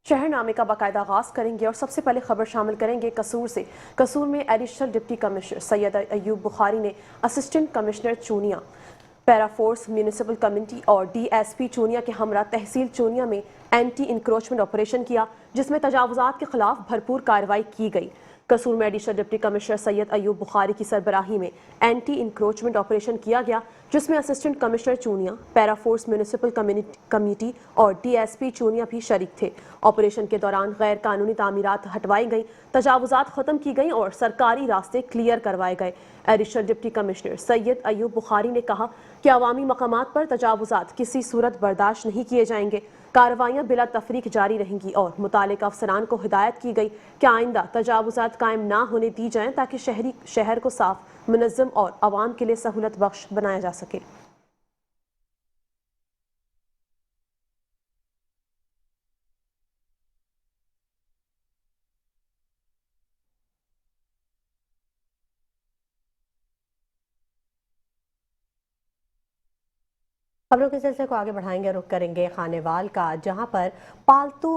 शहर नामे का बाकायदा आगाज करेंगे और सबसे पहले खबर शामिल करेंगे कसूर से। कसूर में additional deputy commissioner Syed Ayub Bukhari ने असिस्टेंट कमिश्नर चूनिया, पैराफोर्स म्यूनिसिपल कमेटी और DSP चूनिया के हमरा तहसील चूनिया में एंटी इंक्रोचमेंट ऑपरेशन किया, जिसमें तजावुजात के खिलाफ भरपूर कार्रवाई की गई। कसूर में additional deputy commissioner Syed Ayub Bukhari की सरबराही में एंटी इंक्रोचमेंट ऑपरेशन किया गया, जिसमें असिस्टेंट कमिश्नर चूनिया, पैराफोर्स म्यूनिसिपल कमेटी और DSP चूनिया भी शरीक थे। ऑपरेशन के दौरान गैर कानूनी तामीरात हटवाई गई, तजावुजात खत्म की गई और सरकारी रास्ते क्लियर करवाए गए। Additional deputy commissioner Syed Ayub Bukhari ने कहा कि अवामी मकामात पर तजावुजात किसी सूरत बर्दाश्त नहीं किए जाएंगे। कार्रवाइयाँ बिला तफरीक जारी रहेंगी और मुतालिका अफसरान को हिदायत की गई कि आइंदा तजावुजात कायम ना होने दी जाएं, ताकि शहर को साफ, मुनज़्ज़म और आवाम के लिए सहूलत बख्श बनाया जा सके। खबरों के सिलसिले को आगे बढ़ाएंगे, रुख करेंगे खानेवाल का, जहां पर पालतू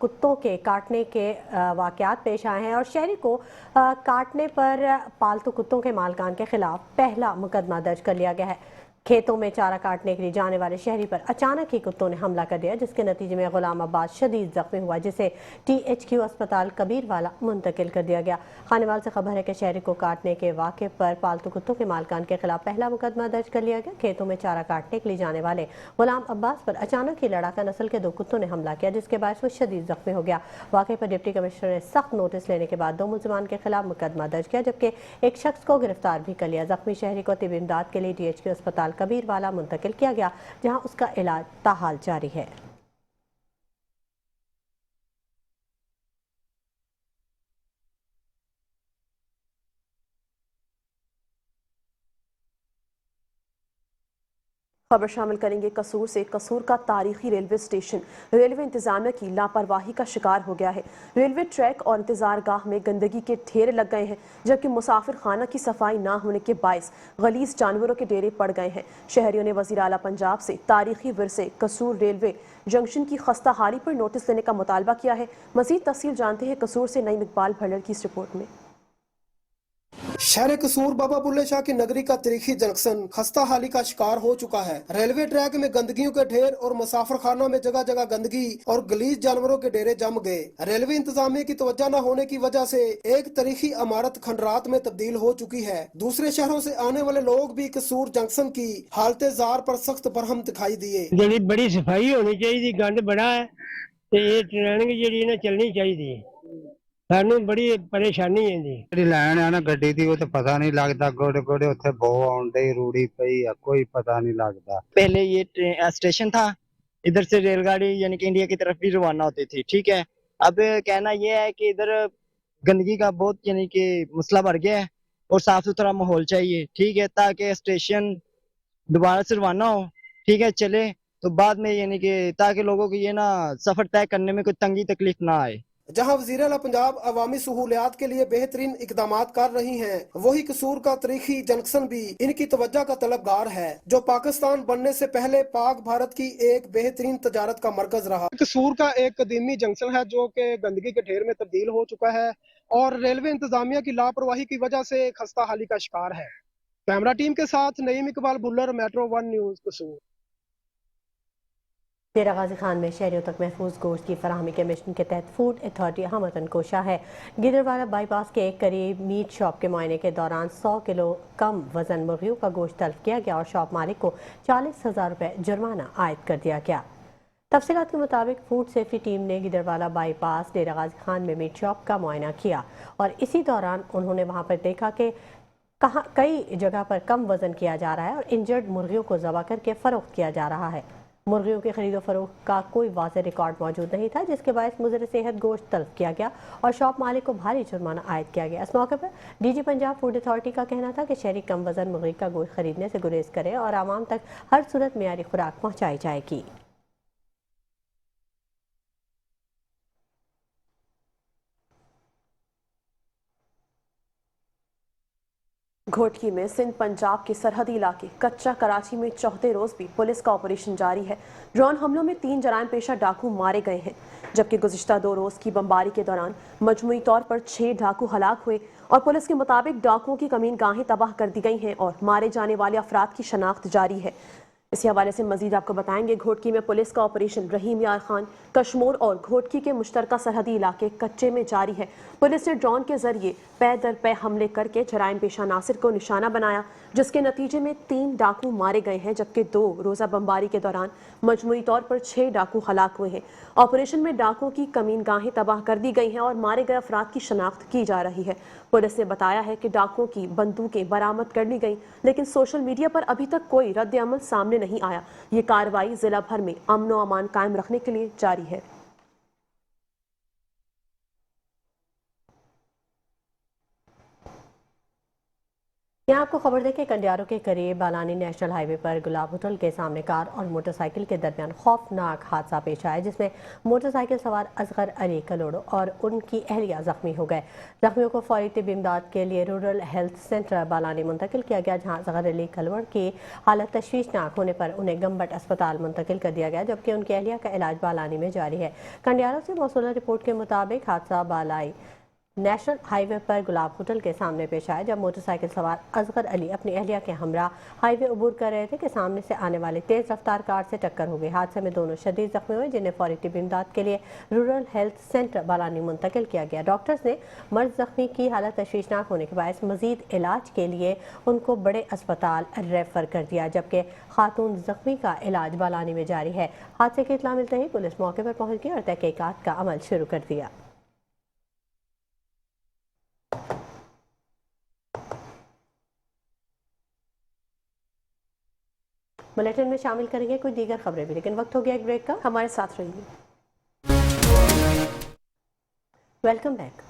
कुत्तों के काटने के वाकयात पेश आए हैं और शहरी को काटने पर पालतू कुत्तों के मालकान के खिलाफ पहला मुकदमा दर्ज कर लिया गया है। खेतों में चारा काटने के लिए जाने वाले शहरी पर अचानक ही कुत्तों ने हमला कर दिया, जिसके नतीजे में गुलाम अब्बास शदीद जख्मी हुआ, जिसे THQ अस्पताल कबीरवाला मुंतकिल कर दिया गया। खानेवाल से खबर है कि शहरी को काटने के वाक़े पर पालतू कुत्तों के मालकान के खिलाफ पहला मुकदमा दर्ज कर लिया गया। खेतों में चारा काटने के लिए जाने वाले गुलाम अब्बास पर अचानक ही लड़ाका नस्ल के 2 कुत्तों ने हमला किया, जिसके बाद वो शदीद जख्मी हो गया। वाक़े पर डिप्टी कमिश्नर ने सख्त नोटिस लेने के बाद 2 मुलजमान के खिलाफ मुकदमा दर्ज किया, जबकि एक शख्स को गिरफ्तार भी कर लिया। जख्मी शहरी को तिब्बी इमदाद के लिए THQ अस्पताल कबीरवाला मुंतकिल किया गया, जहां उसका इलाज ताहाल जारी है। खबर शामिल करेंगे कसूर से। कसूर का तारीखी रेलवे स्टेशन रेलवे इंतजामिया की लापरवाही का शिकार हो गया है। रेलवे ट्रैक और इंतजार गाह में गंदगी के ढेर लग गए हैं, जबकि मुसाफिर खाना की सफाई ना होने के बायस गलीज जानवरों के डेरे पड़ गए हैं। शहरियों ने वज़ीर आला पंजाब से तारीखी विरसे कसूर रेलवे जंक्शन की खस्ता हाली पर नोटिस लेने का मुतालबा किया है। मजीद तफसील जानते हैं कसूर से नईम इकबाल भल्लर की इस रिपोर्ट में। शहर कसूर बाबा बुल्ले शाह की नगरी का तारीखी जंक्शन खस्ता हाली का शिकार हो चुका है। रेलवे ट्रैक में गंदगियों के ढेर और मुसाफिर खानों में जगह जगह गंदगी और गलीज जानवरों के डेरे जम गए। रेलवे इंतजामिया की तवज्जो न होने की वजह से एक तारीखी इमारत खंडरात में तब्दील हो चुकी है। दूसरे शहरों से आने वाले लोग भी कसूर जंक्शन की हालत जार पर सख्त बरहम दिखाई दिए। बड़ी सफाई होनी चाहिए, गंद बड़ा है, ये ट्रेनिंग जी चलनी चाहिए। सानू बड़ी परेशानी है जी। ਜਿਹੜੀ ਲਾਈਨ ਆ ਨਾ ਗੱਡੀ ਦੀ ਉਹ ਤਾਂ ਪਤਾ नहीं लगता, गोडे गोडे ਉੱਥੇ ਬਹੁ ਆਉਂਦੇ रूड़ी पई है, कोई पता नहीं लगता। पहले ये स्टेशन था, इधर से रेलगाड़ी यानी कि इंडिया की तरफ भी रवाना होती थी, ठीक है। अब कहना ये है कि इधर गंदगी का बहुत यानी कि मसला बढ़ गया है और साफ सुथरा माहौल चाहिए, ठीक है, ताकि स्टेशन दोबारा से रवाना हो, ठीक है, चले तो बाद में यानी कि ताकि लोगों को ये ना सफर तय करने में कोई तंगी तकलीफ ना आए। जहां वज़ीर आला पंजाब अवामी सहूलियात के लिए बेहतरीन इकदाम कर रही हैं, वही कसूर का तारीखी जंक्शन भी इनकी तवज्जो का तलबगार है, जो पाकिस्तान बनने से पहले पाक भारत की एक बेहतरीन तजारत का मरकज रहा। कसूर का एक कदीमी जंक्शन है जो कि गंदगी के ढेर में तब्दील हो चुका है और रेलवे इंतजामिया की लापरवाही की वजह से खस्ता हाली का शिकार है। कैमरा टीम के साथ नईम इकबाल भुल्लर, मेट्रो 1 न्यूज कसूर। डेरा गाजी खान में शहरियों तक महफूज गोश्त की फराहमी के मिशन के तहत फूड अथॉरिटी हमतन कोशा है। गिदरवाला बाईपास के एक करीब मीट शॉप के मुआयने के दौरान 100 किलो कम वजन मुर्गियों का गोश्त तल्फ किया गया और शॉप मालिक को 40,000 रुपये जुर्माना आयद कर दिया गया। तफसीलात के मुताबिक फूड सेफ्टी टीम ने गिदरवाला बाईपास डेरा गाजी खान में मीट शॉप का मुआयना किया और इसी दौरान उन्होंने वहां पर देखा कि कई जगह पर कम वजन किया जा रहा है और इंजर्ड मुर्गियों को ज़बह करके फरोख्त किया जा रहा है। मुर्गियों की खरीदो फरोख्त का कोई वाज़ेह रिकॉर्ड मौजूद नहीं था, जिसके बायस मुज़र सेहत गोश्त तल्फ किया गया और शॉप मालिक को भारी जुर्माना आयद किया गया। इस मौके पर DG पंजाब फूड अथॉरिटी का कहना था कि शहरी कम वजन मुर्गी का गोश्त खरीदने से गुरेज करें और आवाम तक हर सूरत मेयारी खुराक पहुँचाई जाएगी। घोटकी में सिंध पंजाब के सरहदी इलाके कच्चा कराची में चौथे रोज भी पुलिस का ऑपरेशन जारी है। ड्रोन हमलों में 3 जराइम पेशा डाकू मारे गए हैं, जबकि गुज़िश्ता 2 रोज की बमबारी के दौरान मजमूई तौर पर 6 डाकू हलाक हुए और पुलिस के मुताबिक डाकुओं की कमीन गाहें तबाह कर दी गई हैं और मारे जाने वाले अफराद की शनाख्त जारी है। इसी हवाले से मजीद आपको बताएंगे, घोटकी में पुलिस का ऑपरेशन रहीम यार खान, कश्मोर और घोटकी के मुश्तरका सरहदी इलाके कच्चे में जारी है। पुलिस ने ड्रोन के जरिए पै दर पै हमले करके जराइम पेशा नासिर को निशाना बनाया, जिसके नतीजे में 3 डाकू मारे गए हैं, जबकि 2 रोज़ा बमबारी के दौरान मजमूई तौर पर 6 डाकू हलाक हुए हैं। ऑपरेशन में डाकुओं की कमीन गाहें तबाह कर दी गई हैं और मारे गए अफराद की शनाख्त की जा रही है। पुलिस ने बताया है कि डाकुओं की बंदूकें बरामद कर ली गई, लेकिन सोशल मीडिया पर अभी तक कोई रद्द अमल सामने नहीं आया। ये कार्रवाई जिला भर में अमन व अमान कायम रखने के लिए जारी है। यहाँ आपको खबर दें कि कंडियारों के करीब बालानी नेशनल हाईवे पर गुलाब होटल के सामने कार और मोटरसाइकिल के दरमियान खौफनाक हादसा पेश आया, जिसमें मोटरसाइकिल सवार असगर अली कलोड़ो और उनकी अहलिया जख्मी हो गए। जख्मियों को फौरी तिब्बी इमदाद के लिए रूरल हेल्थ सेंटर बालानी मुंतकिल किया गया, जहाँ असगर अली कलोड़ की हालत तशवीशनाक होने पर उन्हें गम्बट अस्पताल मुंतकिल कर दिया गया, जबकि उनकी अहलिया का इलाज बालानी में जारी है। कंडियारों से मौसूला रिपोर्ट के मुताबिक हादसा बालाई नेशनल हाईवे पर गुलाब होटल के सामने पेश आया, जब मोटरसाइकिल सवार असगर अली अपनी अहलिया के हमरा हाईवे अबूर कर रहे थे कि सामने से आने वाली तेज रफ्तार कार से टक्कर हो गई। हादसे में दोनों शदीद जख्मी हुए, जिन्हें फौरी तिब्बी इमदाद के लिए रूरल हेल्थ सेंटर बालानी मुंतकिल किया गया। डॉक्टर्स ने मर्द जख्मी की हालत तशवीशनाक होने के बायस मजीद इलाज के लिए उनको बड़े अस्पताल रेफर कर दिया, जबकि खातून जख्मी का इलाज बालानी में जारी है। हादसे की इत्तला मिलते ही पुलिस मौके पर पहुंच गई और तहकीकात का अमल शुरू कर दिया। बुलेटिन में शामिल करेंगे कुछ दीगर खबरें भी, लेकिन वक्त हो गया एक ब्रेक का। हमारे साथ रहिए। Welcome back.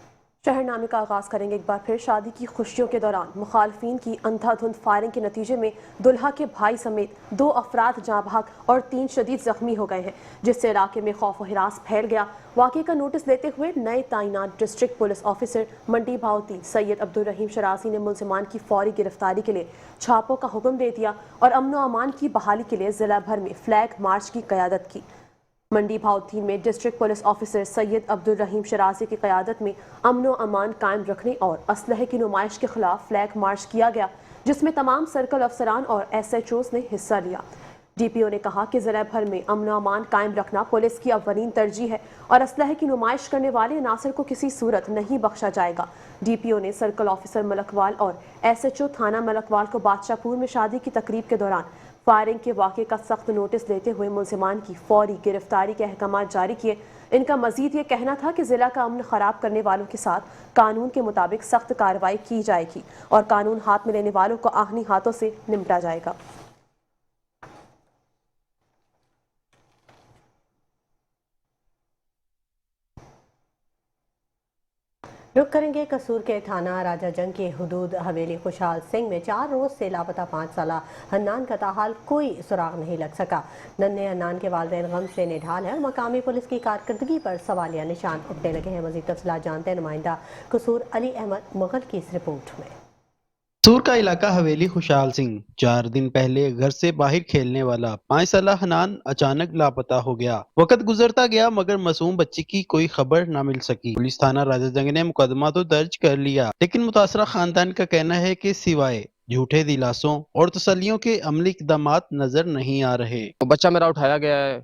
शहरनामे का आगाज करेंगे एक बार फिर। शादी की खुशियों के दौरान मुखालफिन की अंधाधुंध फायरिंग के नतीजे में दुल्हा के भाई समेत 2 अफराद जाँ बहक और 3 शदीद जख्मी हो गए हैं, जिससे इलाके में खौफ व हिरास फैल गया। वाक़े का नोटिस लेते हुए नए तैनात डिस्ट्रिक्ट पुलिस ऑफिसर मंडी भावती सैयद अब्दुल रहीम शराजी ने मुलजिमान की फौरी गिरफ्तारी के लिए छापों का हुक्म दे दिया और अमन व अमान की बहाली के लिए जिला भर में फ्लैग मार्च की क़यादत की। मंडी भावती में district police officer Syed Abdul Rahim Sherazi की क़यादत में अमन व अमान कायम रखने और असलहे की नुमाइश के खिलाफ फ्लैग मार्च किया गया, जिसमें तमाम सर्कल अफसरान और SHOs ने हिस्सा लिया। DPO ने कहा कि ज़िला भर में अमन व अमान कायम रखना पुलिस की अव्वलीन तरजीह है और असलहे की नुमाइश करने वाले अनासर को किसी सूरत नहीं बख्शा जाएगा। DPO ने सर्कल ऑफिसर मलकवाल और SHO थाना मलकवाल को बादशाहपुर में शादी की तकरीब के दौरान फायरिंग के वाक़े का सख्त नोटिस लेते हुए मुलजिमान की फौरी गिरफ्तारी के अहकाम जारी किए। इनका मजीद ये कहना था कि ज़िला का अमन ख़राब करने वालों के साथ कानून के मुताबिक सख्त कार्रवाई की जाएगी और कानून हाथ में लेने वालों को आहनी हाथों से निपटा जाएगा। रुक करेंगे कसूर के थाना राजा जंग के हुदूद हवेली खुशहाल सिंह में 4 रोज से लापता 5 साला हन्नान का ताहाल कोई सुराग नहीं लग सका। नन्हे हन्नान के वालिदैन गम से निढाल है और मकामी पुलिस की कारकर्दगी पर सवालिया निशान उठने लगे हैं। मजीद तफसीलात जानते हैं नुमाइंदा कसूर अली अहमद मुगल की इस रिपोर्ट में। कसूर का इलाका हवेली खुशहाल सिंह 4 दिन पहले घर से बाहर खेलने वाला 5 साला हनान अचानक लापता हो गया। वक्त गुजरता गया मगर मासूम बच्चे की कोई खबर न मिल सकी। पुलिस थाना राजा जंग ने मुकदमा तो दर्ज कर लिया, लेकिन मुतासरा खानदान का कहना है कि सिवाय झूठे दिलासों और तसलियों के अमली इक़दामात नजर नहीं आ रहे। बच्चा मेरा उठाया गया है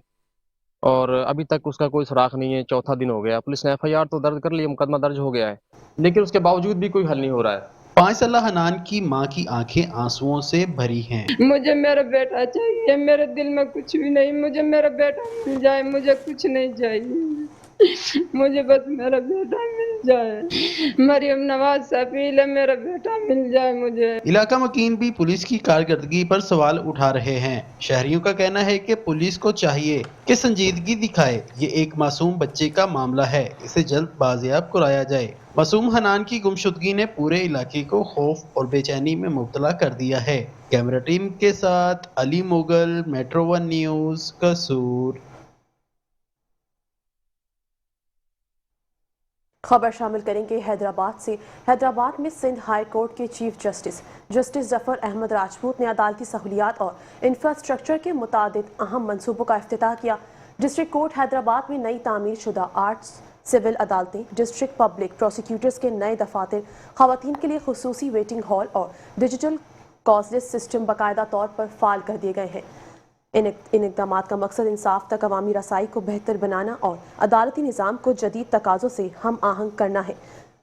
और अभी तक उसका कोई सुराग नहीं है। 4था दिन हो गया। पुलिस ने FIR तो दर्ज कर ली, मुकदमा दर्ज हो गया है, लेकिन उसके बावजूद भी कोई हल नहीं हो रहा है। 5 साला हनान की माँ की आंखें आंसुओं से भरी हैं। मुझे मेरा बेटा चाहिए, मेरे दिल में कुछ भी नहीं, मुझे मेरा बेटा मिल जाए, मुझे कुछ नहीं चाहिए, मुझे बस मेरा बेटा मिल जाए। मरियम नवाज से अपील है, मेरा बेटा मिल जाए मुझे। इलाका मकीन भी पुलिस की कारकर्दगी पर सवाल उठा रहे हैं। शहरियों का कहना है कि पुलिस को चाहिए कि संजीदगी दिखाए। ये एक मासूम बच्चे का मामला है, इसे जल्द बाजियाब कराया जाए। मासूम हनान की गुमशुदगी ने पूरे इलाके को खौफ और बेचैनी में मुब्तला कर दिया है। कैमरा टीम के साथ अली मुगल, मेट्रो 1 न्यूज, कसूर। खबर शामिल करेंगे हैदराबाद से। हैदराबाद में सिंध हाई कोर्ट के चीफ जस्टिस जफर अहमद राजपूत ने अदालती सहूलियात और इंफ्रास्ट्रक्चर के मुताबिक अहम मंसूबों का इफ्तिताह किया। डिस्ट्रिक्ट कोर्ट हैदराबाद में नई तामीर शुदा आर्ट्स सिविल अदालतें, डिस्ट्रिक्ट पब्लिक प्रोसिक्यूटर्स के नए दफातर, खवातीन के लिए खुसूसी वेटिंग हॉल और डिजिटल कॉजलेस सिस्टम बाकायदा तौर पर फाल कर दिए गए हैं। इन इकदामात का मकसद इंसाफ तक अवामी रसाई को बेहतर बनाना और अदालती निज़ाम को जदीद तकाज़ों से हम आहंग करना है।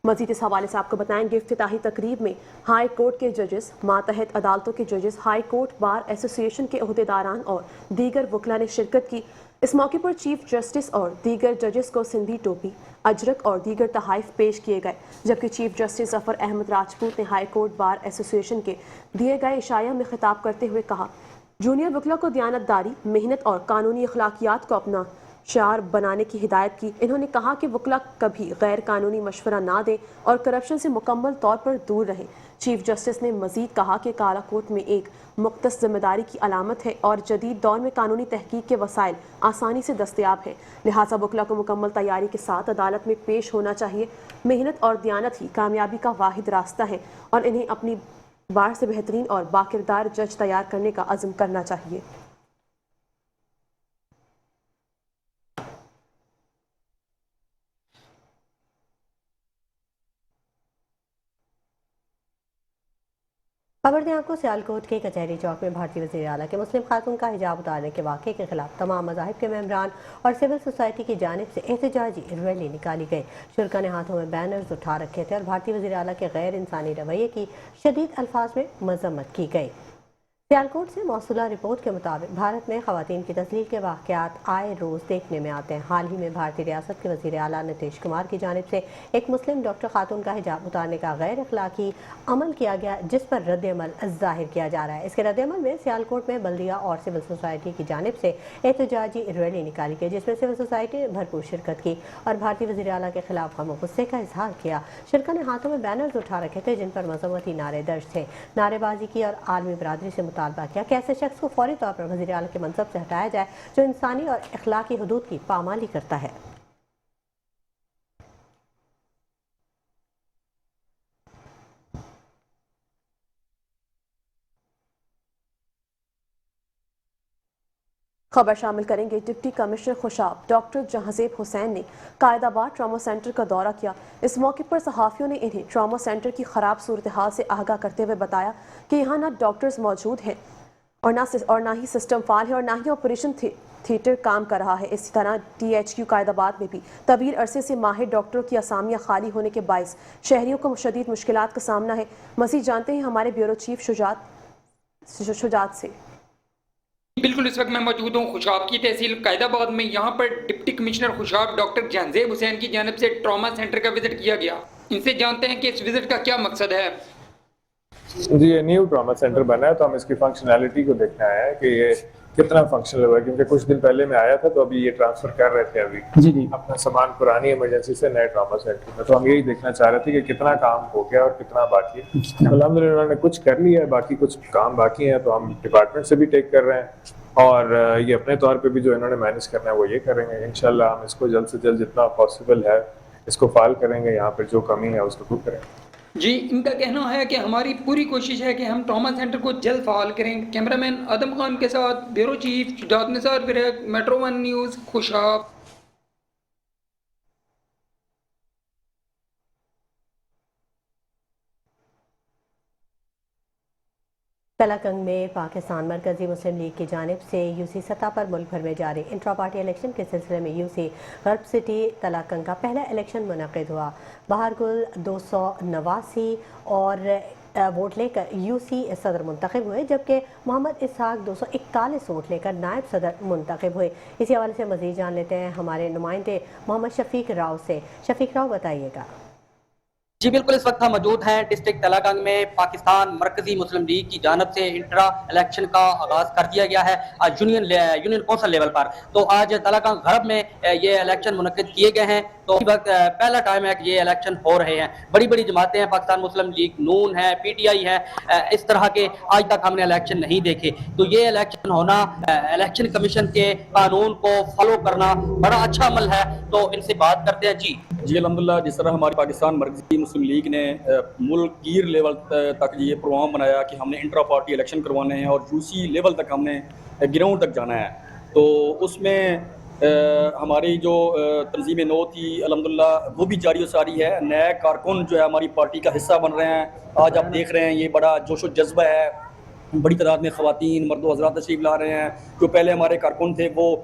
मज़ीद इस हवाले से आपको बताएंगे, इफ्तिताही तकरीब में हाई कोर्ट के जजेस, मातहत अदालतों के जजेस, हाई कोर्ट बार एसोसिएशन के अहदेदारान और दीगर वकला ने शिरकत की। इस मौके पर चीफ जस्टिस और दीगर जजेस को सिंधी टोपी, अजरक और दीगर तहाइफ पेश किए गए, जबकि चीफ जस्टिस जफर अहमद राजपूत ने हाई कोर्ट बार एसोसिएशन के दिए गए इशाया में खिताब करते हुए कहा, जूनियर वकला को दयानतदारी, मेहनत और कानूनी अखलाकियात को अपना शार बनाने की हिदायत की। इन्होंने कहा कि वकला कभी गैर कानूनी मशवरा ना दें और करप्शन से मुकम्मल तौर पर दूर रहें। चीफ जस्टिस ने मजीद कहा कि काला कोर्ट में एक मुख्तस जिम्मेदारी की अलामत है और जदीद दौर में कानूनी तहकीक के वसाइल आसानी से दस्तयाब है, लिहाजा वकला को मुकम्मल तैयारी के साथ अदालत में पेश होना चाहिए। मेहनत और दयानत ही कामयाबी का वाहिद रास्ता है और इन्हें अपनी बार से बेहतरीन और बाकिरदार जज तैयार करने का अज़्म करना चाहिए। खबर दें आपको, सियालकोट के कचहरी चौक में भारतीय वज़ीर आला के मुस्लिम खातून का हिजाब उतारने के वाक़े के खिलाफ तमाम मज़ाहिब के मेंबरान और सिविल सोसाइटी की जानिब से एहतजाजी रैली निकाली गई। शुरका ने हाथों में बैनर्स उठा रखे थे और भारतीय वज़ीर आला के गैर इंसानी रवैये की शदीद अल्फाज में मजम्मत की गई। सियालकोट से मौसूला रिपोर्ट के मुताबिक भारत में ख़वातीन की तस्लील के वाक़यात आए रोज़ देखने में आते हैं। हाल ही में भारतीय रियासत के वज़ीर आला नीतीश कुमार की जानिब से एक मुस्लिम डॉक्टर खातून का हिजाब उतारने का गैर अखलाकी अमल किया गया, जिस पर रद्द-ए-अमल ज़ाहिर किया जा रहा है। इसके रद्द-ए-अमल में सियालकोट में बल्दिया और सिविल सोसाइटी की जानिब से एहतजाजी रैली निकाली गई, जिसमें सिविल सोसाइटी ने भरपूर शिरकत की और भारतीय वज़ीर आला के खिलाफ गम और गुस्से का इजहार किया। शिरका ने हाथों में बैनर्स उठा रखे थे जिन पर मजम्मती नारे दर्ज थे। नारेबाजी की और आलमी बरादरी से मुतालबा किया कि ऐसे शख्स को फौरी तौर पर वज़ीर आला के मनसब से हटाया जाए जो इंसानी और अखलाकी हुदूद की पामाली करता है। खबर शामिल करेंगे, deputy commissioner Khushab doctor Jahanzeb Hussain ने कायदाबाद ट्रामा सेंटर का दौरा किया। इस मौके पर सहाफ़ियों ने इन्हें ट्रामा सेंटर की ख़राब सूरत हाल से आगाह करते हुए बताया कि यहाँ न डॉक्टर्स मौजूद हैं और ना ही सिस्टम फाल है और ना ही ऑपरेशन थिएटर काम कर रहा है। इसी तरह THQ कायदाबाद में भी तवील अरसे से माहिर डॉक्टरों की असामियाँ खाली होने के बायस शहरियों को शदीद मुश्किलात का सामना है। मज़ीद जानते हैं हमारे ब्यूरो चीफ शुजात से। बिल्कुल, इस वक्त मैं मौजूद हूँ खुशाब की तहसील कायदाबाद में। यहाँ पर deputy commissioner Khushab doctor Jahanzeb Hussain की जानिब से ट्रॉमा सेंटर का विजिट किया गया। इनसे जानते हैं कि इस विजिट का क्या मकसद है। जी, ये न्यू ट्रॉमा सेंटर बना है तो हम इसकी फंक्शनैलिटी को देखने आए हैं कि ये कितना फंक्शनल हुआ है, क्योंकि कुछ दिन पहले मैं आया था तो अभी ये ट्रांसफर कर रहे थे अभी जी अपना सामान पुरानी इमरजेंसी से नए ट्रॉमा सेंटर में, तो हम यही देखना चाह रहे थे कि कितना काम हो गया और कितना बाकी है। अल्हम्दुलिल्लाह उन्होंने कुछ कर लिया है, बाकी कुछ काम बाकी है, तो हम डिपार्टमेंट से भी टेक कर रहे हैं और ये अपने तौर पे भी जो इन्होंने मैनेज करना है वो ये करेंगे। इंशाल्लाह हम इसको जल्द से जल्द जितना पॉसिबल है इसको फाल करेंगे, यहाँ पर जो कमी है उसको दूर करेंगे। जी, इनका कहना है कि हमारी पूरी कोशिश है कि हम ट्रॉमा सेंटर को जल्द फाल करें। कैमरामैन आदम खान के साथ bureau chief Shujaat Nisar Virk, metro 1 news, Khushab. कलाकंग में पाकिस्तान मरकजी मुस्लिम लीग की जानिब से यूसी सतह पर मुल्क भर में जारी इंट्रा पार्टी इलेक्शन के सिलसिले में यूसी गर्ब सिटी कलाकंग का पहला इलेक्शन मुनक़िद हुआ। बहारगुल 289 और वोट लेकर यूसी सदर मुंतखब हुए, जबकि मोहम्मद इसहाक 241 वोट लेकर नायब सदर मुंतखब हुए। इसी हवाले से मज़ीद जान लेते हैं हमारे नुमाइंदे मोहम्मद शफीक राव से। शफीक राव, बताइएगा। جی بالکل، اس وقت ہم موجود ہیں ڈسٹرکٹ تلہ گنگ میں. پاکستان مرکزی مسلم لیگ کی جانب سے انٹرا الیکشن کا آغاز کر دیا گیا ہے یونین کونسل لیول پر. تو آج تلہ گنگ غرب میں یہ الیکشن منعقد کیے گئے ہیں. تو اس وقت پہلا ٹائم ہے کہ یہ الیکشن ہو رہے ہیں. بڑی بڑی جماعتیں ہیں، پاکستان مسلم لیگ نون ہے، پی ٹی آئی ہے، اس طرح کے آج تک ہم نے الیکشن نہیں دیکھے. تو یہ الیکشن ہونا الیکشن کمیشن کے قانون کو فالو کرنا بڑا اچھا عمل ہے. تو ان سے بات کرتے ہیں. جی الحمدللہ، جس طرح ہماری پاکستان مرکزی مسلم لیگ نے ملک گیر لیول تک یہ پروگرام بنایا کہ ہم نے انٹرا پارٹی الیکشن کروانے ہیں اور یوسی لیول تک ہم نے گراؤنڈ تک جانا ہے. تو اس میں ہماری جو تنظیم نو تھی الحمدللہ وہ بھی جاری و ساری ہے. نئے کارکن جو ہے ہماری پارٹی کا حصہ بن رہے ہیں. آج آپ دیکھ رہے ہیں یہ بڑا جوش و جذبہ ہے. بڑی تعداد میں خواتین مرد و حضرات تشریف لا رہے ہیں. جو پہلے ہمارے کارکن تھے وہ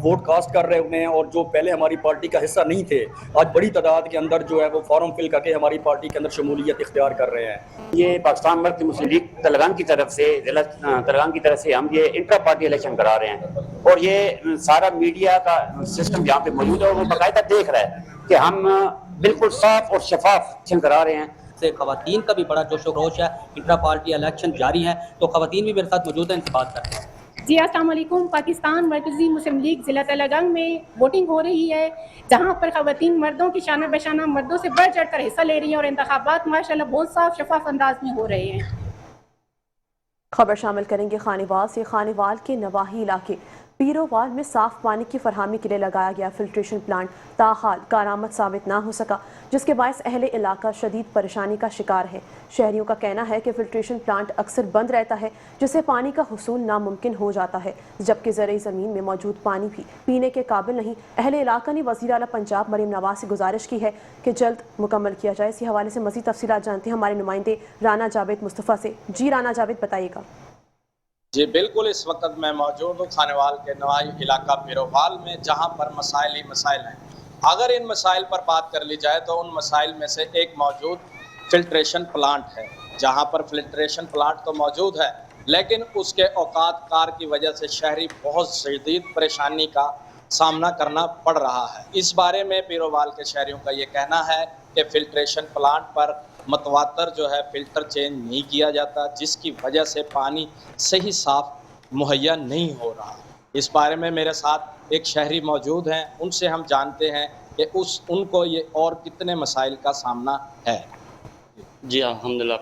ووٹ کاسٹ کر رہے ہوئے ہیں، اور جو پہلے ہماری پارٹی کا حصہ نہیں تھے آج بڑی تعداد کے اندر جو ہے وہ فارم فل کر کے ہماری پارٹی کے اندر شمولیت اختیار کر رہے ہیں. یہ پاکستان مرکزی مسلم لیگ تلگان کی طرف سے، ضلع تلگان کی طرف سے ہم یہ انٹرا پارٹی الیکشن کرا رہے ہیں. اور یہ سارا میڈیا کا سسٹم جہاں پہ موجود ہے وہ باقاعدہ دیکھ رہا ہے کہ ہم بالکل صاف اور شفاف الیکشن کرا رہے ہیں. سے خواتین کا بھی بڑا جوش و خروش ہے. انٹرا پارٹی الیکشن جاری ہیں، تو خواتین بھی میرے ساتھ موجود ہیں، ان سے بات کرتے ہیں. جی السلام علیکم. پاکستان مرکزی مسلم لیگ ضلع تلہ گنگ میں ووٹنگ ہو رہی ہے، جہاں پر خواتین مردوں کی شانہ بشانہ مردوں سے بڑھ چڑھ کر حصہ لے رہی ہیں، اور انتخابات ماشاءاللہ بہت صاف شفاف انداز میں ہو رہے ہیں. خبر شامل کریں گے خانیوال سے. خانیوال کے نواحی علاقے پیرووال میں صاف پانی کی فراہمی کے لیے لگایا گیا فلٹریشن پلانٹ تاحال کارآمد ثابت نہ ہو سکا، جس کے باعث اہل علاقہ شدید پریشانی کا شکار ہے. شہریوں کا کہنا ہے کہ فلٹریشن پلانٹ اکثر بند رہتا ہے، جس سے پانی کا حصول ناممکن ہو جاتا ہے، جبکہ زرعی زمین میں موجود پانی بھی پینے کے قابل نہیں. اہل علاقہ نے وزیر اعلیٰ پنجاب مریم نواز سے گزارش کی ہے کہ جلد مکمل کیا جائے. اسی حوالے سے مزید تفصیلات جانتے ہیں ہمارے نمائندے رانا جاوید مصطفیٰ سے. جی رانا جاوید، بتائیے گا. جی بالکل، اس وقت میں موجود ہوں خانیوال کے نواحی علاقہ پیرووال میں، جہاں پر مسائل ہی مسائل ہیں. اگر ان مسائل پر بات کر لی جائے تو ان مسائل میں سے ایک موجود فلٹریشن پلانٹ ہے، جہاں پر فلٹریشن پلانٹ تو موجود ہے لیکن اس کے اوقات کار کی وجہ سے شہری بہت شدید پریشانی کا سامنا کرنا پڑ رہا ہے. اس بارے میں پیرووال کے شہریوں کا یہ کہنا ہے کہ فلٹریشن پلانٹ پر متواتر جو ہے فلٹر چینج نہیں کیا جاتا، جس کی وجہ سے پانی صحیح صاف مہیا نہیں ہو رہا. اس بارے میں میرے ساتھ ایک شہری موجود ہیں، ان سے ہم جانتے ہیں کہ ان کو یہ اور کتنے مسائل کا سامنا ہے. جی الحمدللہ،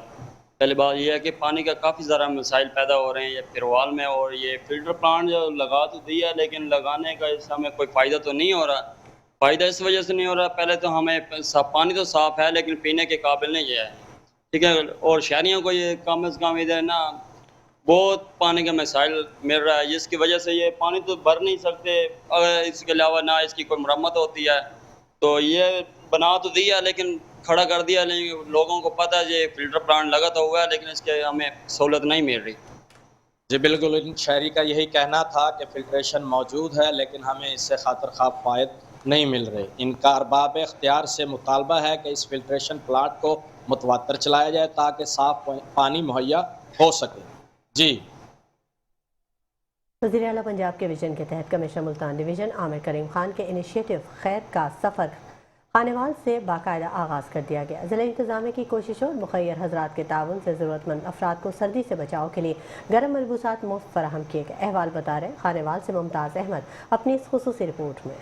پہلے بات یہ ہے کہ پانی کا کافی زیادہ مسائل پیدا ہو رہے ہیں یہ پیرووال میں، اور یہ فلٹر پلانٹ جو لگا تو دیا لیکن لگانے کا اس ہمیں کوئی فائدہ تو نہیں ہو رہا. فائدہ اس وجہ سے نہیں ہو رہا، پہلے تو ہمیں پانی تو صاف ہے لیکن پینے کے قابل نہیں ہے، ٹھیک ہے. اور شہریوں کو یہ کم از کم ادھر نا بہت پانی کا مسائل مل رہا ہے، جس کی وجہ سے یہ پانی تو بھر نہیں سکتے. اگر اس کے علاوہ نہ اس کی کوئی مرمت ہوتی ہے تو یہ بنا تو دیا لیکن کھڑا کر دیا، لیکن لوگوں کو پتہ ہے یہ فلٹر پلانٹ لگا تو ہوا ہے لیکن اس کے ہمیں سہولت نہیں مل رہی. جی بالکل، ان شہری کا یہی کہنا تھا کہ فلٹریشن موجود ہے لیکن ہمیں اس سے خاطر خواہ فائد نہیں مل رہے. ان کا ارباب اختیار سے مطالبہ ہے کہ اس فلٹریشن پلانٹ کو متواتر چلایا جائے تاکہ صاف پانی مہیا ہو سکے. جی وزیر اعلیٰ پنجاب کے ویژن کے تحت کمشنر ملتان ڈویژن عامر کریم خان کے انیشیٹو خیر کا سفر خانیوال سے باقاعدہ آغاز کر دیا گیا. ضلع انتظامیہ کی کوششوں اور مخیر حضرات کے تعاون سے ضرورت مند افراد کو سردی سے بچاؤ کے لیے گرم ملبوسات مفت فراہم کیے گئے. احوال بتا رہے خانیوال سے ممتاز احمد اپنی اس خصوصی رپورٹ میں.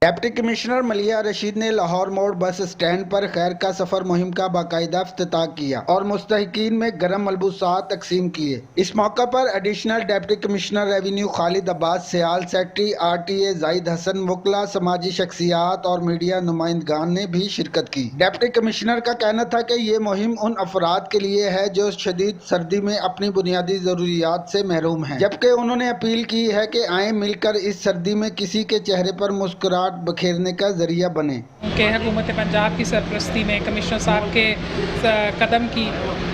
ڈپٹی کمشنر ملیحہ رشید نے لاہور موڑ بس اسٹینڈ پر خیر کا سفر مہم کا باقاعدہ افتتاح کیا اور مستحقین میں گرم ملبوسات تقسیم کیے. اس موقع پر ایڈیشنل ڈپٹی کمشنر ریونیو خالد عباس سیال، سیکرٹری RTA زاہد حسن، وکلاء، سماجی شخصیات اور میڈیا نمائندگان نے بھی شرکت کی. ڈپٹی کمشنر کا کہنا تھا کہ یہ مہم ان افراد کے لیے ہے جو شدید سردی میں اپنی بنیادی ضروریات سے محروم ہیں، جبکہ انہوں نے اپیل کی ہے کہ آئیں مل کر اس سردی میں کسی کے چہرے پر مسکراہٹ بکھیرنے کا ذریعہ بنے. کہ حکومت پنجاب کی سرپرستی میں کمشنر صاحب کے قدم کی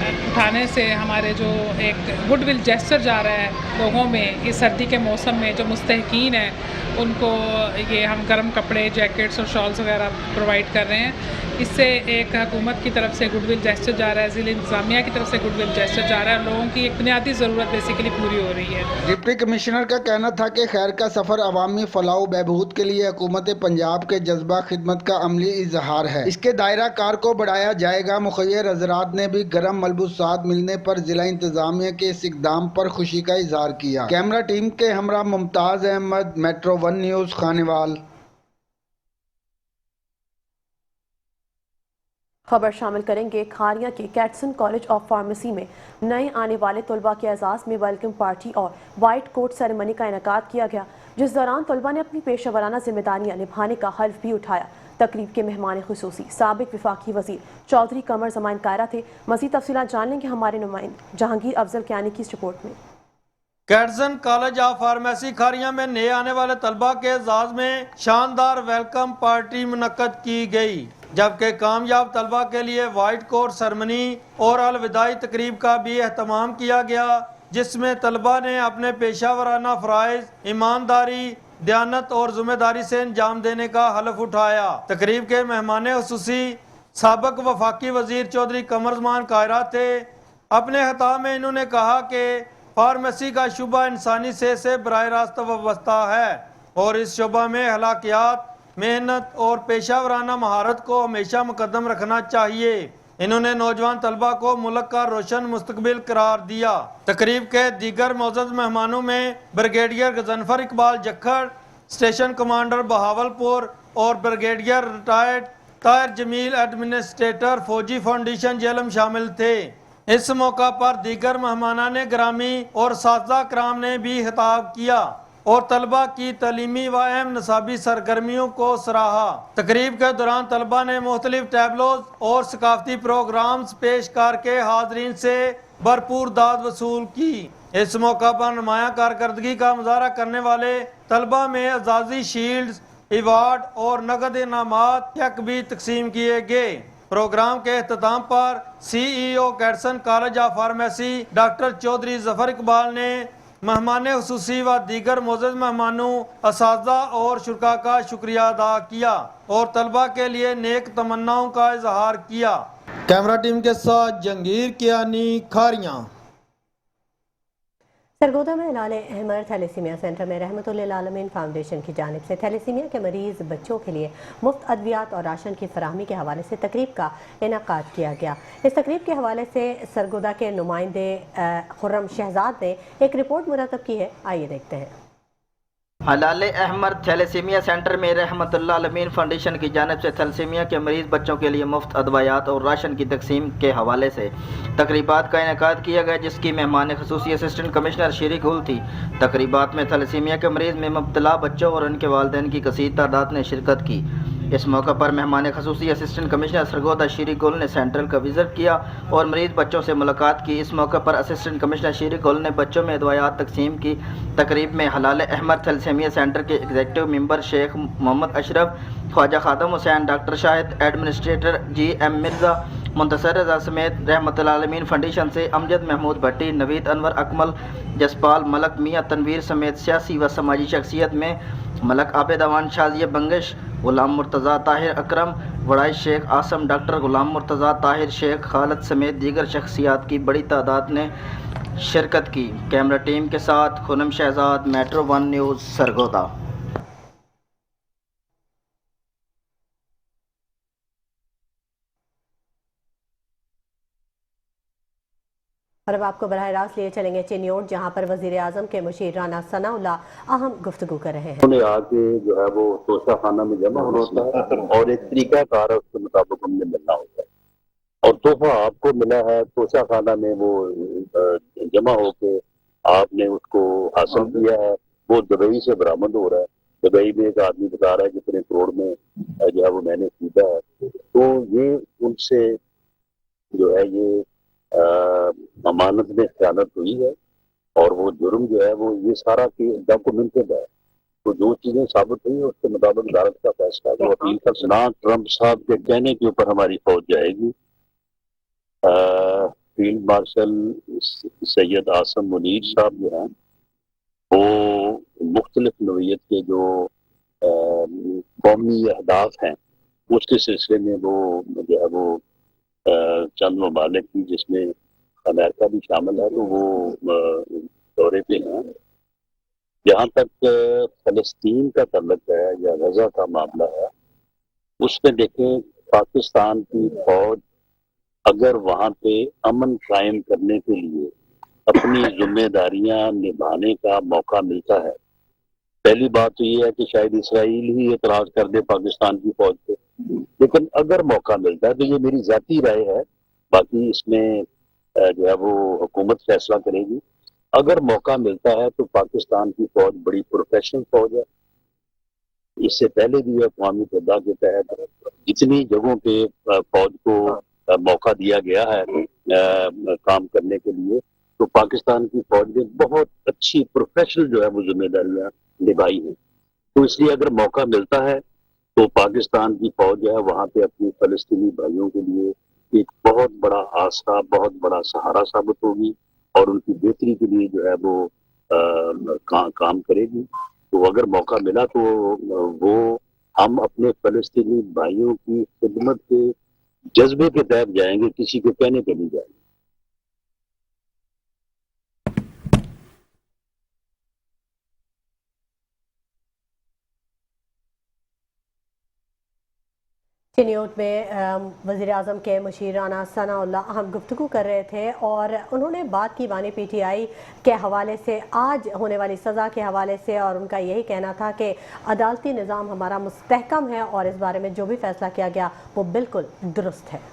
اٹھانے سے ہمارے جو ایک گڈ ول جیسچر جا رہا ہے لوگوں میں اس سردی کے موسم میں جو مستحقین ہیں उनको ये हम गर्म कपड़े, जैकेट्स और शॉल्स वगैरह प्रोवाइड कर रहे हैं। इससे एक हुकूमत की तरफ से गुडविल जेस्चर जा रहा है, ज़िला इंतज़ामिया की तरफ से गुडविल जेस्चर जा रहा है, लोगों की एक बुनियादी ज़रूरत बेसिकली पूरी हो रही है। डिप्टी कमिश्नर का कहना था कि खैर का सफ़र अवामी फलाह बहबूद के लिए हुकूमत पंजाब के जज्बा खिदमत का अमली इजहार है। इसके दायरा कार को बढ़ाया जाएगा। मुखय्यर हजरात ने भी गर्म मलबूसात मिलने पर जिला इंतजामिया के इस इक़दाम पर खुशी का इजहार किया। कैमरा टीम के हमरा मुमताज़ अहमद, मेट्रो 1 न्यूज़, खानेवाल। खबर शामिल करेंगे खारिया के कैटसन कॉलेज ऑफ फार्मेसी में नए आने वाले तलबा के एजाज़ में वेलकम पार्टी और वाइट कोट सेरेमनी का इनेकाद किया गया, जिस दौरान तलबा ने अपनी पेशेवराना जिम्मेदारियां निभाने का हल्फ भी उठाया। तकरीब के मेहमान खुसूसी साबिक वफाकी वजीर चौधरी कमर ज़मान कायरा थे। मज़ीद तफसीलात जान लेंगे हमारे नुमाइंदे जहांगीर अफजल कियानी की इस रिपोर्ट में। कैटसन कॉलेज ऑफ फार्मेसी खारिया में नए आने वाले तलबा के एजाज में शानदार वेलकम पार्टी मुनक्कद की गई, जबकि कामयाब तलबा के लिए वाइट कोट सेरेमनी और अलविदाई तकरीब का भी एहतमाम किया गया, जिसमें तलबा ने अपने पेशा वराना फ़राइज़, ईमानदारी, दयानत और ज़िम्मेदारी से अंजाम देने का हलफ उठाया। तकरीब के मेहमान खुसूसी साबिक वफाकी वजीर चौधरी कमर ज़मान कायरा थे। अपने खिताब में इन्होंने कहा कि फार्मेसी का शुबा इंसानी सेहत से बराह रास्त वाबस्ता है और इस शुबा में हलाकियात, मेहनत और पेशा वराना महारत को हमेशा मुकद्दम रखना चाहिए। इन्होंने नौजवान तलबा को मुल्क का रोशन मुस्तकबिल करार दिया। तकरीब के दीगर मौजूद मेहमानों में brigadier Ghazanfar Iqbal Jakhar, station commander Bahawalpur और brigadier retired Tahir Jamil administrator Fauji foundation Jhelum शामिल थे। इस मौका पर दीगर मेहमानान ग्रामी और साज़ा कराम ने भी खिताब किया और तलबा की तलीमी व अहम नसाबी सरगर्मियों को सराहा। तकरीब के दौरान तलबा ने मुख्तलिफ टैबलोज और सकाफती प्रोग्राम्स पेश करके हाजरीन से भरपूर दाद वसूल की। इस मौका पर नुमाया कारकर्दगी का मुजाहरा करने वाले तलबा में एजाजी शील्ड्स, अवार्ड और नकद इनामात चेक भी तकसीम किए गए। प्रोग्राम के अख्ताम पर CEO कैटसन college of pharmacy doctor Chaudhry Zafar Iqbal ने मेहमान खुसूसी व दीगर मौजूद मेहमानों, असातिज़ा और शुरा का शुक्रिया अदा किया और तलबा के लिए नेक तमन्नाओं का इजहार किया। कैमरा टीम के साथ जहांगीर कियानी, खारियां। सरगोदा में लाल अहमर थैलेसीमिया सेंटर में रहमतुल्लिल आलमीन फाउंडेशन की जानिब से थैलेसीमिया के मरीज़ बच्चों के लिए मुफ्त अद्वियात और राशन की फराहमी के हवाले से तकरीब का इनेकाद किया गया। इस तकरीब के हवाले से सरगोदा के नुमाइंदे खुर्रम शहजाद ने एक रिपोर्ट मुरतब की है, आइए देखते हैं। लाल अहमर थैलेसीमिया सेंटर में रहमतुल्लिल आलमीन फाउंडेशन की जानिब से थैलेसीमिया के मरीज़ बच्चों के लिए मुफ्त अदवायात और राशन की तकसीम के हवाले से तकरीबात का इनेकाद किया गया, जिसकी मेहमान खुसूसी असिस्टेंट कमिश्नर शरीक हुल थी। तकरीबात में थैलेसीमिया के मरीज़ में मुब्तला बच्चों और उनके वालिदैन की कसीर तादाद ने शिरकत की। इस मौका पर मेहमान खुसूसी असिस्टेंट कमिश्नर सरगोदा शरीक गुल ने सेंटर का विज़िट किया और मरीज़ बच्चों से मुलाकात की। इस मौका पर असिस्टेंट कमिश्नर शरीक गुल ने बच्चों में दवायात तकसीम की। तकरीब में लाल अहमर थैलेसीमिया सेंटर के executive member Sheikh Muhammad Ashraf, Khawaja Khadim Hussain, doctor Shahid, administrator GM Mirza, Muntasir Raza समेत रहमतुल्लिल आलमीन फाउंडेशन से अमजद महमूद भट्टी, नवीद अनवर अकमल, जसपाल मलक, मियाँ तनवीर समेत सियासी व समाजी शख्सियत में मलक आबिद अवान, शाजिया बंगश, गुलाम मुर्तज़ा ताहिर अकरम, वड़ाई शेख आसम, डॉक्टर गुलाम मुर्तज़ा ताहिर, शेख खालद समेत दीगर शख्सियात की बड़ी तादाद ने शिरकत की। कैमरा टीम के साथ खुनम शहजाद, मेट्रो 1 न्यूज़, सरगोदा। और अब आपको बराह रास्त लिए चलेंगे चिन्योट, जहां पर वजीर आजम के मुशीर राना सनाउल्लाह अहम गुफ्तगू कर रहे हैं। उन्हें आके जो है वो तोशा खाना में जमा होता है और एक तरीका कार है, उसके मुताबिक हमने मिलना होता है और तोहफा आपको मिला है तोशा खाना में वो जमा होके आपने उसको हासिल किया है। वो दुबई से बरामद हो रहा है। दुबई में एक आदमी बता रहा है कितने करोड़ में जो है वो मैंने खरीदा है। तो ये उनसे जो है ये अमानत में खयानत हुई है और वो जुर्म जो है वो ये सारा डॉक्यूमेंटेड है। तो जो चीजें साबित हुई है उसके मुताबिक अदालत का फैसला वो अपील कर सुना। ट्रंप साहब के कहने के ऊपर हमारी फौज जाएगी। फील्ड मार्शल सैयद आसम मुनीर साहब जो हैं वो मुख्तलिफ नोयत के जो कौमी अहदाफ हैं उसके सिलसिले में वो जो है वो चंद ममालिक की जिसमें अमेरिका भी शामिल है तो वो दौरे पे हैं। जहाँ तक फ़लस्तीन का तल्लुक है या गज़ा का मामला है उसमें देखें पाकिस्तान की फौज अगर वहाँ पे अमन कायम करने के लिए अपनी जिम्मेदारियां निभाने का मौका मिलता है, पहली बात तो ये है कि शायद इसराइल ही एतराज कर दे पाकिस्तान की फौज पे, लेकिन अगर मौका मिलता है तो ये मेरी ज़ाती राय है, बाकी इसमें जो है वो हुकूमत फैसला करेगी। अगर मौका मिलता है तो पाकिस्तान की फौज बड़ी प्रोफेशनल फौज है। इससे पहले भी अक़वाम मुत्तहिदा के तहत जितनी जगहों पे फौज को मौका दिया गया है काम करने के लिए, तो पाकिस्तान की फौज ने बहुत अच्छी प्रोफेशनल जो है वो जिम्मेदारियां निभाई हैं। तो इसलिए अगर मौका मिलता है तो पाकिस्तान की फौज जो है वहाँ पे अपने फ़लस्तीनी भाइयों के लिए एक बहुत बड़ा आसरा, बहुत बड़ा सहारा साबित होगी और उनकी बेहतरी के लिए जो है वो काम करेगी। तो अगर मौका मिला तो वो हम अपने फ़लस्तीनी भाइयों की खिदमत के जज्बे के तहत जाएंगे, किसी को कहने पे नहीं जाएंगे। चिन्यूट में वज़ीर-ए-आज़म के मुशीर राना सनाउल्लाह अहम गुफ्तगू कर रहे थे और उन्होंने बात की बानी PTI के हवाले से, आज होने वाली सज़ा के हवाले से, और उनका यही कहना था कि अदालती निज़ाम हमारा मुस्तहकम है और इस बारे में जो भी फैसला किया गया वो बिल्कुल दुरुस्त है।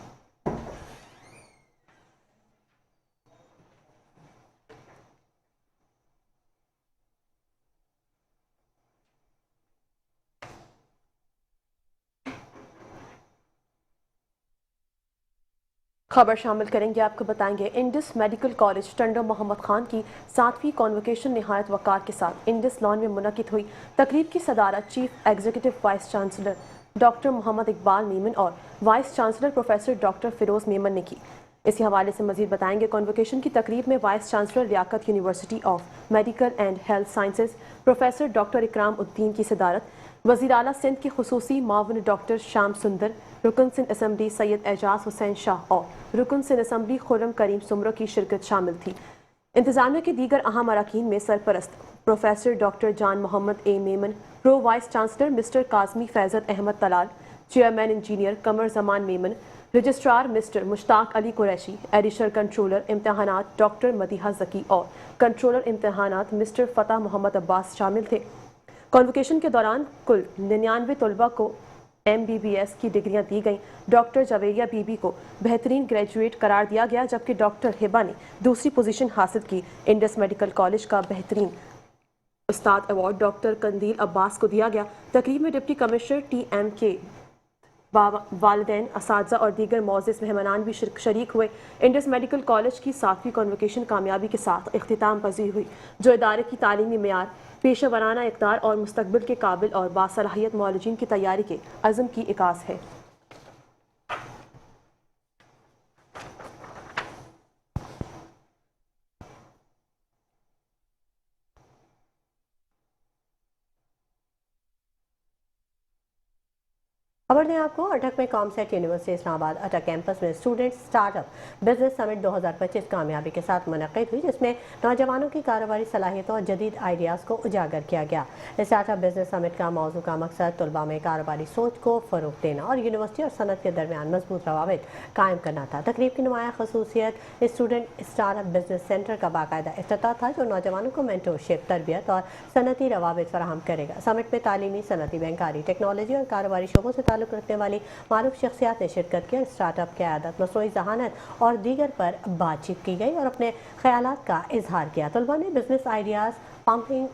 खबर शामिल करेंगे, आपको बताएंगे Indus medical college Tando Muhammad Khan की 7वीं कॉन्वोकेशन निहायत वक़ार के साथ इंडस लॉन में मुनक़िद हुई। तकरीब की सदारत chief executive vice chancellor doctor Muhammad Iqbal Memon और vice chancellor professor doctor Feroz Memon ने की। इसी हवाले से मज़ीद बताएंगे, कॉन्वोकेशन की तकरीब में vice chancellor Liaquat university of medical and health sciences professor doctor Ikram Uddin की सदारत, वज़ीर आला सिंध के खुसूसी मावन डॉक्टर श्याम सुंदर, रुकन सिंध असम्बली सैयद एजाज हुसैन शाह और रुकन सिंध असम्बली खुर्रम करीम सुमरो की शिरकत शामिल थी। इंतजामिया के दीगर अहम अरकान में सरपरस्त professor doctor Jan Muhammad A Memon, pro vice chancellor mister Kazmi Faizat Ahmed Talal, chairman engineer Qamar Zaman Memon, registrar mister Mushtaq Ali Qureshi, additional controller इम्तहानात डॉक्टर मदीहा जकी और कंट्रोलर इम्तहानात मिस्टर फ़तह मोहम्मद अब्बास शामिल थे। कॉन्वोकेशन के दौरान कुल 99 तलबा को MBBS की डिग्रियां दी गईं। डॉक्टर जवेरिया बीबी को बेहतरीन ग्रेजुएट करार दिया गया, जबकि डॉक्टर हिबा ने दूसरी पोजीशन हासिल की। इंडस मेडिकल कॉलेज का बेहतरीन उस्ताद अवार्ड डॉक्टर कंदील अब्बास को दिया गया। तकरीब में डिप्टी कमिश्नर TMK, वालिदैन, असातिज़ा और दीगर मोअज़्ज़िज़ मेहमानान भी शरीक हुए। इंडस मेडिकल कॉलेज की 7वीं कॉन्वोकेशन कामयाबी के साथ इख्तिताम पजीर हुई, जो इदारे की तालीमी मेयार, पेशा वराना इक़दार और मुस्तक़बिल के काबिल और बासलाहियत मौलूजीन की तैयारी के अज़्म की इकास है। खबर दें आपको, अटक में कॉमसेट यूनिवर्सिटी इस्लामाबाद अटक कैंपस में स्टूडेंट स्टार्टअप बिजनेस समिट 2025 कामयाबी के साथ मुनक़िद हुई, जिसमें नौजवानों की कारोबारी सलाहियतों और जदीद आइडियाज़ को उजागर किया गया। स्टार्टअप बिजनेस समिट का मौजू का मकसद तलबा में कारोबारी सोच को फ़रोग़ देना और यूनिवर्सिटी और सनत के दरमियान मजबूत रवाबित कायम करना था। तकरीब की नुमाया खसूसियत स्टूडेंट स्टार्टअप बिजनेस सेंटर का बाकायदा इफ्तिताह था, जो नौजवानों को मेंटरशिप, तरबियत और सनती रवाबित फराहम करेगा। समिट में तालीमी, सनती, बैंकारी, टेक्नोलॉजी और कारोबारी शोबों से ताल्लुक़ रखने वाली मारूफ शख्सियात ने शिरकत की। स्टार्टअप की आदत, मसनूई ज़हानत और दीगर पर बातचीत की गई और अपने ख्यालात का इजहार किया। तलबा ने बिजनेस आइडियाज़ पंपिंग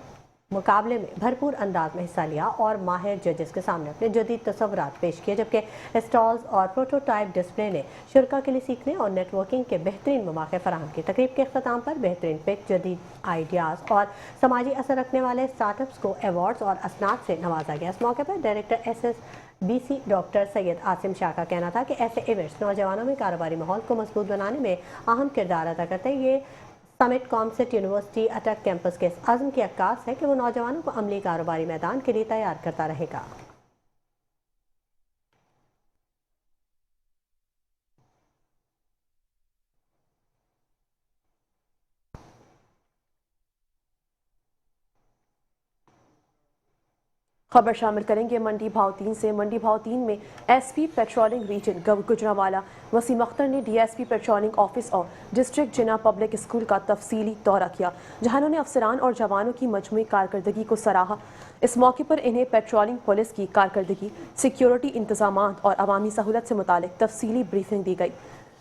मुकाबले में भरपूर अंदाज में हिस्सा लिया और माहिर जजेस के सामने अपने जदीद तसव्वुरात पेश किए, जबकि स्टॉल्स और प्रोटोटाइप डिस्प्ले ने शुरका के लिए सीखने और नेटवर्किंग के बेहतरीन मौके फराहम किए। तकरीब के अख्ताम पर बेहतरीन पिक, जदीद आइडियाज़ और समाजी असर रखने वाले स्टार्टअप्स को अवार्ड्स और असनाद से नवाजा गया। इस मौके पर director SSBC doctor Syed Asim Shah का कहना था कि ऐसे इवेंट्स नौजवानों में कारोबारी माहौल को मजबूत बनाने में अहम किरदार अदा करते हैं। ये समिट कॉमसेट यूनिवर्सिटी अटक कैंपस के इस आज़म की अक्कास है कि वो नौजवानों को अमली कारोबारी मैदान के लिए तैयार करता रहेगा। खबर शामिल करेंगे मंडी भाव 3 से। मंडी भाव 3 में SP patrolling region Gujranwala Waseem Akhtar ने डीएसपी पेट्रोलिंग ऑफिस और डिस्ट्रिक्ट जिना पब्लिक स्कूल का तफसीली दौरा किया, जहां उन्होंने अफसरान और जवानों की मजमूई कारकर्दगी को सराहा। इस मौके पर इन्हें पेट्रोलिंग पुलिस की कारकर्दगी, सिक्योरिटी इंतजामात और अवामी सहूलत से मुतालिक तफसीली ब्रीफिंग दी गई।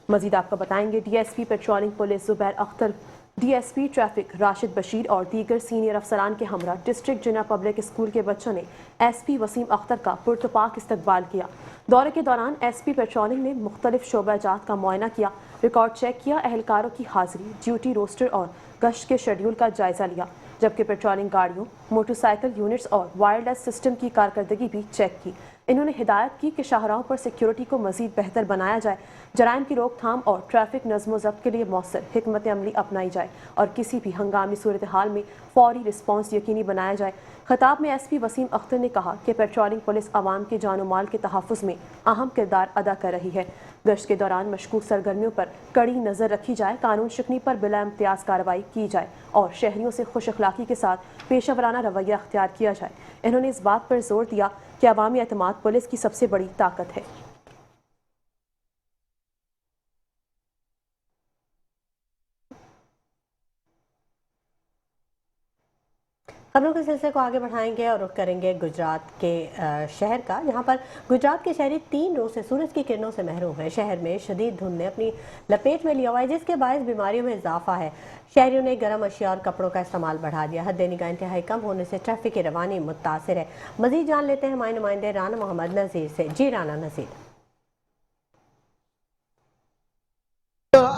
मजीद आपको बताएंगे DSP patrolling police Zubair Akhtar, DSP traffic Rashid Bashir और दीगर सीनियर अफसरान के हमरा डिस्ट्रिक्ट जिना पब्लिक स्कूल के बच्चों ने एसपी वसीम अख्तर का पुरतपाक इस्तकबाल किया। दौरे के दौरान एसपी पेट्रोलिंग ने मुख्तलिफ शोबाजात का मुआयना किया, रिकॉर्ड चेक किया, एहलकारों की हाजिरी, ड्यूटी रोस्टर और गश्त के शेड्यूल का जायजा लिया, जबकि पेट्रोलिंग गाड़ियों, मोटरसाइकिल यूनिट्स और वायरलेस सिस्टम की कारकर्दगी भी चेक की। इन्होंने हिदायत की कि शाहराहों पर सिक्योरिटी को मजीद बेहतर बनाया जाए, जराइम की रोकथाम और ट्रैफिक नज़्म ज़ब्त के लिए मौसर हिकमत अमली अपनाई जाए और किसी भी हंगामी सूरत हाल में फौरी रिस्पॉन्स यकीनी बनाया जाए। खिताब में एसपी वसीम अख्तर ने कहा कि पेट्रोलिंग पुलिस आवाम के जान माल के तहफ़्फ़ुज़ में अहम किरदार अदा कर रही है। गश्त के दौरान मशकूक सरगर्मियों पर कड़ी नज़र रखी जाए, कानून शिकनी पर बिला इम्तियाज़ कार्रवाई की जाए और शहरियों से खुश अखलाक़ी के साथ पेशेवराना रवैया अख्तियार किया जाए। इन्होंने इस बात पर जोर दिया कि अवामी एतमाद पुलिस की सबसे बड़ी ताकत है। खबरों के सिलसिले को आगे बढ़ाएंगे और रुख करेंगे गुजरात के शहर का, जहां पर गुजरात के शहरी 3 रोज से सूरज की किरणों से महरूम हैं। शहर में शदीद धुंध ने अपनी लपेट में लिया हुआ है, जिसके बायस बीमारियों में इजाफा है। शहरियों ने गर्म अशिया और कपड़ों का इस्तेमाल बढ़ा दिया। हद निगाह इंतहाई कम होने से ट्रैफिक की रवानी मुतासिर है। मजीद जान लेते हैं हमारे नुमाइंदे राना मोहम्मद नज़ीर से। जी राना नज़ीर।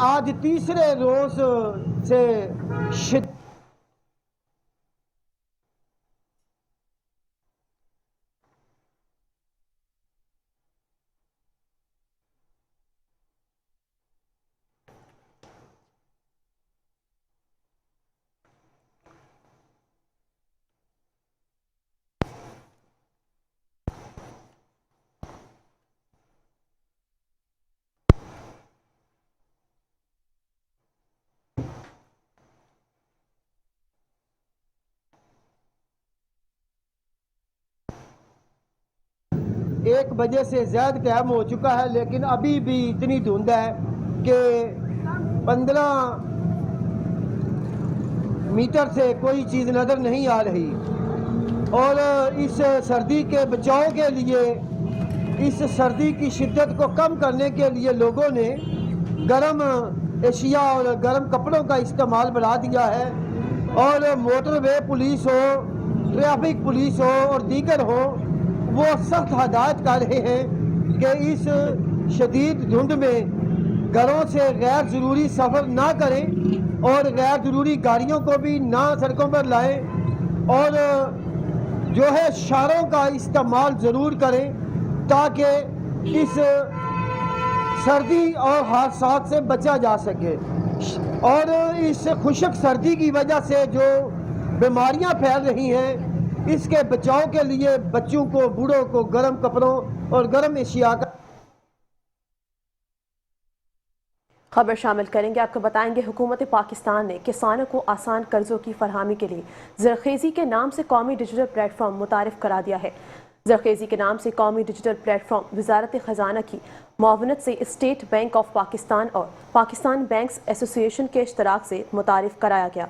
आज तीसरे रोज से एक बजे से ज्यादा टाइम हो चुका है, लेकिन अभी भी इतनी धुंध है कि 15 मीटर से कोई चीज़ नज़र नहीं आ रही। और इस सर्दी के बचाव के लिए, इस सर्दी की शिद्दत को कम करने के लिए लोगों ने गर्म एशिया और गर्म कपड़ों का इस्तेमाल बढ़ा दिया है। और मोटरवे पुलिस हो, ट्रैफिक पुलिस हो और दीगर हो, वो सख्त हदायत कर रहे हैं कि इस शदीद धुंध में घरों से गैर ज़रूरी सफ़र ना करें और गैर ज़रूरी गाड़ियों को भी ना सड़कों पर लाएं और जो है इशारों का इस्तेमाल ज़रूर करें, ताकि इस सर्दी और हादसात से बचा जा सके। और इस खुश्क सर्दी की वजह से जो बीमारियां फैल रही हैं, इसके बचाव के लिए बच्चों को, बूढ़ों को गर्म कपड़ों और गर्म एशिया का खबर शामिल करेंगे। आपको बताएंगे हुकूमत पाकिस्तान ने किसानों को आसान कर्जों की फरहमी के लिए ज़रखेज़ी के नाम से कौमी डिजिटल प्लेटफॉर्म मुतारिफ करा दिया है। ज़रखेज़ी के नाम से कौमी डिजिटल प्लेटफॉर्म वजारत ख़जाना की मुआवनत से स्टेट बैंक ऑफ पाकिस्तान और पाकिस्तान बैंक्स एसोसिएशन के इश्तराक से मुतारिफ कराया गया।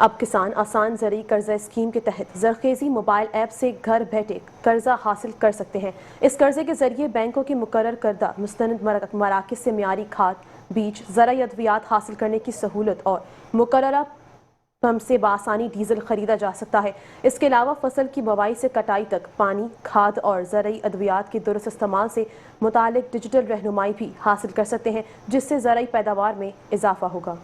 अब किसान आसान ज़रूरी कर्जा स्कीम के तहत ज़रखेज़ी मोबाइल ऐप से घर बैठे कर्जा हासिल कर सकते हैं। इस कर्जे के जरिए बैंकों के मुकर्रर करदा मुस्तनद मराकज़ से मियारी खाद, बीज, ज़राई अद्वियात हासिल करने की सहूलत और मुकर्ररा पंप से बआसानी डीजल खरीदा जा सकता है। इसके अलावा फसल की बुवाई से कटाई तक पानी, खाद और ज़राई अद्वियात के दुरुस्त इस्तेमाल से मुतालिक डिजिटल रहनुमाई भी हासिल कर सकते हैं, जिससे ज़राई पैदावार में इजाफा होगा।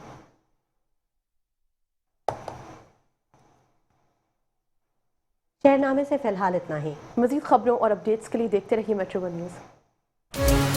शहरनामे से फिलहाल इतना ही। मज़ीद खबरों और अपडेट्स के लिए देखते रहिए मेट्रो वन न्यूज़।